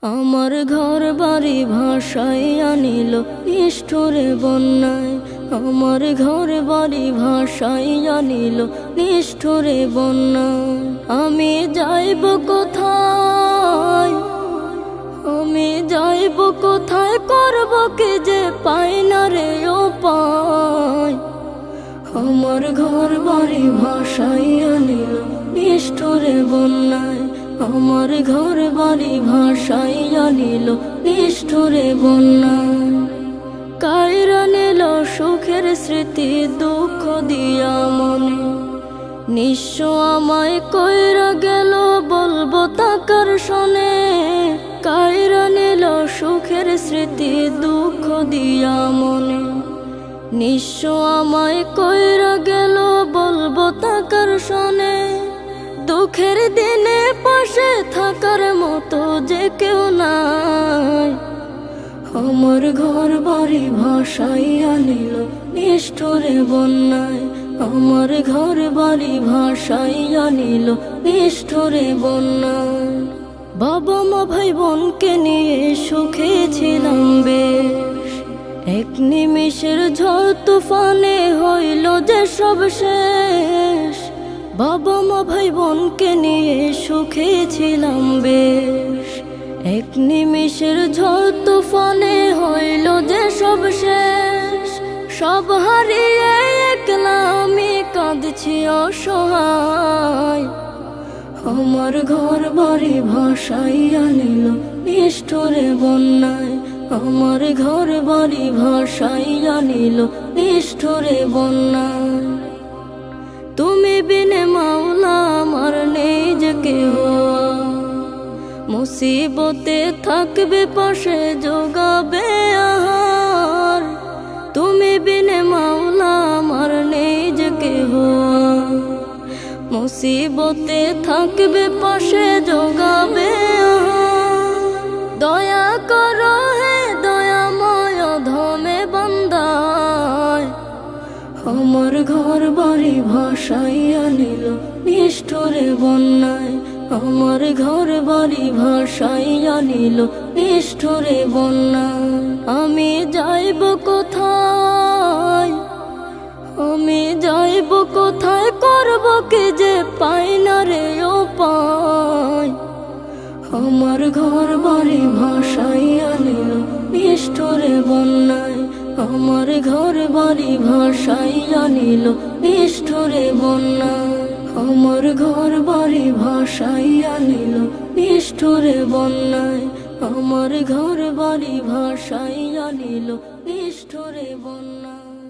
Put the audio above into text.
আমার ঘর বাড়ি ভাসাইয়া নিল নিষ্ঠুরে বন্যায়। আমার ঘর বাড়ি ভাসাইয়া নিল নিষ্ঠুরে বন্যায়। আমি যাইব কোথায়, আমি যাইব কোথায়, করব কি যে পাই না রে উপায়। আমার ঘর বাড়ি ভাসাইয়া নিল নিষ্ঠুরে বন্যায়। আমার ঘর বাড়ি ভাসাইয়া নিল নিষ্ঠুরে বন্যায়। কাইরা নিল সুখের স্মৃতি দুঃখ দিয়া মনে, নিঃস্ব আমায় কইরা গেল বলবো তাকার শোনে। কাইরা নিল সুখের স্মৃতি দুঃখ দিয়া মনে, নিঃস্ব আমায় কইরা গেল বলবো তাকার শোনে। দুঃখের দিনে পাশে থাকার মতো যে কেউ নাই। আমার ঘর বাড়ি ভাসাইয়া নিল নিষ্ঠুরে বন্যায়। আমার ঘর বাড়ি ভাসাইয়া নিল নিষ্ঠুরে বন্যায়। বাবা মা ভাই বোনকে নিয়ে সুখে ছিলাম বেশ, এক নিমিষের ঝড় তুফানে হইল যে সব শেষ। বাবা মা ভাই বোনকে নিয়ে সুখে ছিলাম বেশ, এক নিমিষের ঝড় তুফানে হইল যে সব শেষ। সব হারিয়ে একলা আমি কাঁদছি অসহায়। আমার ঘর বাড়ি ভাসাইয়া নিল নিষ্ঠুরে বন্যায়। আমার ঘর বাড়ি ভাসাইয়া নিল নিষ্ঠুরে বন্যায়। তুমি বিনে মাওলা আমার নেই যে কেহ, মুসিবতে থাকবে পাশে যোগাবে আহার। তুমি বিনে মাওলা আমার নেই যে কেহ, মুসিবতে থাকবে পাশে যোগাবে আহার। দয়া করো হে দয়াময় ধমে বান্দায়। আমার ঘর বাড়ি ভাসাইয়া নিল নিষ্ঠুরে বন্যায়। আমার ঘর বাড়ি ভাসাইয়া নিল নিষ্ঠুরে বন্যায়। আমি যাইব কোথায়, আমি যাইব কোথায়, করব কি যে পাই না রে উপায়। আমার ঘর বাড়ি ভাসাইয়া নিল নিষ্ঠুরে বন্যায়। আমার ঘর বাড়ি ভাসাইয়া নিল নিষ্ঠুরে বন্যায়। আমার ঘর বাড়ি ভাসাইয়া নিল নিষ্ঠুরে বন্যায়। আমার ঘর বাড়ি ভাসাইয়া নিল নিষ্ঠুরে বন্যায়।